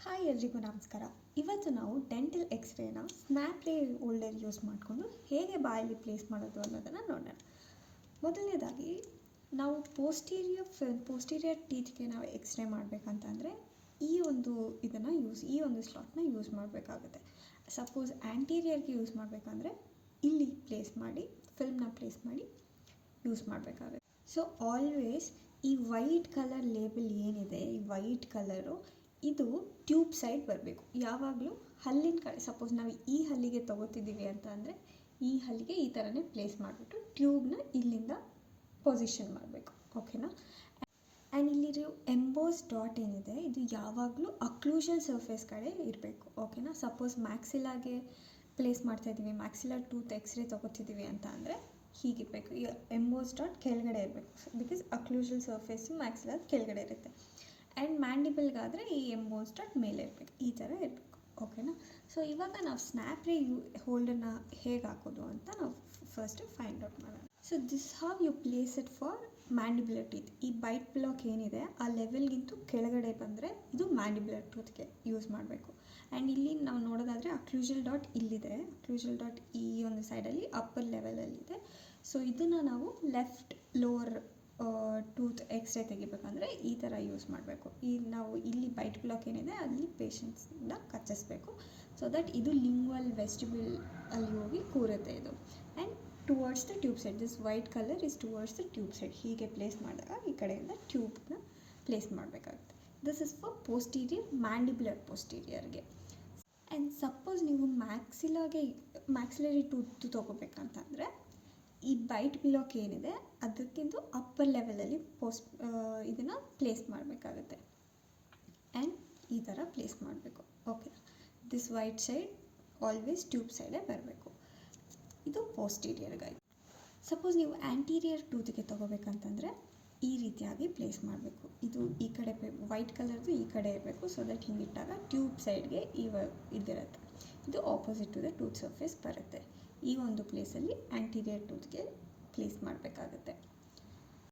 Hi ಎಲ್ರಿಗೂ ನಮಸ್ಕಾರ. ಇವತ್ತು ನಾವು ಡೆಂಟಲ್ ಎಕ್ಸ್ರೇನ ಸ್ನ್ಯಾಪ್ ರೇ ಹೋಲ್ಡರ್ ಯೂಸ್ ಮಾಡಿಕೊಂಡು ಹೇಗೆ ಬಾಯಲ್ಲಿ ಪ್ಲೇಸ್ ಮಾಡೋದು ಅನ್ನೋದನ್ನು ನೋಡೋಣ. ಮೊದಲನೇದಾಗಿ ನಾವು ಪೋಸ್ಟೀರಿಯರ್ ಟೀತ್ಗೆ ನಾವು ಎಕ್ಸ್ರೇ ಮಾಡಬೇಕಂತಂದರೆ ಈ ಒಂದು ಸ್ಲಾಟ್ನ ಯೂಸ್ ಮಾಡಬೇಕಾಗುತ್ತೆ. ಸಪೋಸ್ ಆ್ಯಂಟೀರಿಯರ್ಗೆ ಯೂಸ್ ಮಾಡಬೇಕಂದ್ರೆ ಇಲ್ಲಿ ಫಿಲ್ಮ್ನ ಪ್ಲೇಸ್ ಮಾಡಿ ಯೂಸ್ ಮಾಡಬೇಕಾಗುತ್ತೆ. ಸೊ ಆಲ್ವೇಸ್ ಈ ವೈಟ್ ಕಲರ್ ಲೇಬಲ್ ಏನಿದೆ, ಈ ವೈಟ್ ಕಲರು ಇದು ಟ್ಯೂಬ್ ಸೈಡ್ ಬರಬೇಕು. ಯಾವಾಗಲೂ ಹಲ್ಲಿನ ಕಡೆ, ಸಪೋಸ್ ನಾವು ಈ ಹಲ್ಲಿಗೆ ತೊಗೋತಿದ್ದೀವಿ ಅಂತ ಅಂದರೆ ಈ ಹಲ್ಲಿಗೆ ಈ ಥರನೇ ಪ್ಲೇಸ್ ಮಾಡಿಬಿಟ್ಟು ಟ್ಯೂಬ್ನ ಇಲ್ಲಿಂದ ಪೊಸಿಷನ್ ಮಾಡಬೇಕು. ಓಕೆನಾ? ಆ್ಯಂಡ್ ಇಲ್ಲಿರೋ ಎಂಬೋಸ್ ಡಾಟ್ ಏನಿದೆ ಇದು ಯಾವಾಗಲೂ ಅಕ್ಲೂಷನ್ ಸರ್ಫೇಸ್ ಕಡೆ ಇರಬೇಕು. ಓಕೆನಾ? ಸಪೋಸ್ ಮ್ಯಾಕ್ಸಿಲಾಗೆ ಪ್ಲೇಸ್ ಮಾಡ್ತಾಯಿದ್ದೀವಿ, ಮ್ಯಾಕ್ಸಿಲರ್ ಟೂತ್ ಎಕ್ಸ್ರೇ ತೊಗೋತಿದ್ದೀವಿ ಅಂತ ಅಂದರೆ ಹೀಗಿರಬೇಕು. ಈ ಎಂಬೋಸ್ ಡಾಟ್ ಕೆಳಗಡೆ ಇರಬೇಕು, ಬಿಕಾಸ್ ಅಕ್ಲೂಷನ್ ಸರ್ಫೇಸು ಮ್ಯಾಕ್ಸಿಲರ್ ಕೆಳಗಡೆ ಇರುತ್ತೆ. ಆ್ಯಂಡ್ ಮ್ಯಾಂಡಿಬಲ್ಗಾದರೆ ಈ ಎಂಬೋಸ್ ಡಾಟ್ ಮೇಲೆ ಇರಬೇಕು, ಈ ಥರ ಇರಬೇಕು. ಓಕೆನಾ? ಸೊ ಇವಾಗ ನಾವು ಸ್ನ್ಯಾಪ್ ರೇ ಹೋಲ್ಡರ್ನ ಹೇಗೆ ಹಾಕೋದು ಅಂತ ನಾವು ಫಸ್ಟ್ ಫೈಂಡ್ ಔಟ್ ಮಾಡೋಣ. So this how you place it for mandibular teeth. ಈ ಬೈಟ್ ಬ್ಲಾಕ್ ಏನಿದೆ ಆ ಲೆವೆಲ್ಗಿಂತೂ ಕೆಳಗಡೆ ಬಂದರೆ ಇದು ಮ್ಯಾಂಡಿಬ್ಯುಲರ್ ಟೂತ್ಗೆ ಯೂಸ್ ಮಾಡಬೇಕು. ಆ್ಯಂಡ್ ಇಲ್ಲಿ ನಾವು ನೋಡೋದಾದರೆ ಅಕ್ಲೂಷಲ್ ಡಾಟ್ ಇಲ್ಲಿದೆ, ಅಕ್ಲೂಷಲ್ ಡಾಟ್ ಈ ಒಂದು ಸೈಡಲ್ಲಿ ಅಪ್ಪರ್ ಲೆವೆಲಲ್ಲಿದೆ. ಸೊ ಇದನ್ನು ನಾವು ಲೆಫ್ಟ್ ಲೋವರ್ ಟೂತ್ ಎಕ್ಸ್ರೇ ತೆಗಿಬೇಕಂದ್ರೆ ಈ ಥರ ಯೂಸ್ ಮಾಡಬೇಕು. ನಾವು ಇಲ್ಲಿ ಬೈಟ್ ಬ್ಲಾಕ್ ಏನಿದೆ ಅಲ್ಲಿ ಪೇಷಂಟ್ಸಿಂದ ಕಚ್ಚಿಸ್ಬೇಕು, ಸೊ ದಟ್ ಇದು ಲಿಂಗ್ವಲ್ ವೆಸ್ಟಿಬ್ಯೂಲ್ ಅಲ್ಲಿ ಹೋಗಿ ಕೂರುತ್ತೆ ಇದು. And towards the tube side, this white colour is towards the tube side. ಹೀಗೆ ಪ್ಲೇಸ್ ಮಾಡಿದಾಗ ಈ ಕಡೆಯಿಂದ ಟ್ಯೂಬ್ನ ಪ್ಲೇಸ್ ಮಾಡಬೇಕಾಗುತ್ತೆ. ದಿಸ್ ಇಸ್ ಫಾರ್ ಮ್ಯಾಂಡಿಬ್ಯುಲರ್ ಪೋಸ್ಟೀರಿಯರ್ಗೆ. ಆ್ಯಂಡ್ ಸಪೋಸ್ ನೀವು ಮ್ಯಾಕ್ಸಿಲರಿ ಟೂತ್ ತೊಗೋಬೇಕಂತಂದರೆ ಈ ಬೈಟ್ ಬ್ಲಾಕ್ ಏನಿದೆ ಅದಕ್ಕಿಂತ ಅಪ್ಪರ್ ಲೆವೆಲಲ್ಲಿ ಇದನ್ನು ಪ್ಲೇಸ್ ಮಾಡಬೇಕಾಗುತ್ತೆ. ಆ್ಯಂಡ್ ಈ ಥರ ಪ್ಲೇಸ್ ಮಾಡಬೇಕು. Okay, this white side always tube ಸೈಡೇ ಬರಬೇಕು. ಇದು ಪೋಸ್ಟೀರಿಯರ್ಗಾಗಿ. ಸಪೋಸ್ ನೀವು ಆ್ಯಂಟೀರಿಯರ್ ಟೂತ್ಗೆ ತೊಗೋಬೇಕಂತಂದರೆ ಈ ರೀತಿಯಾಗಿ ಪ್ಲೇಸ್ ಮಾಡಬೇಕು. ಇದು ಈ ಕಡೆ ವೈಟ್ ಕಲರ್ದು ಈ ಕಡೆ ಇರಬೇಕು, ಸೊ ದಟ್ ಹಿಂಗಿಟ್ಟಾಗ ಟ್ಯೂಬ್ ಸೈಡ್ಗೆ ಇದಿರುತ್ತೆ. ಇದು opposite to the tooth surface ಬರುತ್ತೆ. ಈ ಒಂದು ಪ್ಲೇಸಲ್ಲಿ ಆ್ಯಂಟೀರಿಯರ್ ಟೂತ್ಗೆ ಪ್ಲೇಸ್ ಮಾಡಬೇಕಾಗುತ್ತೆ.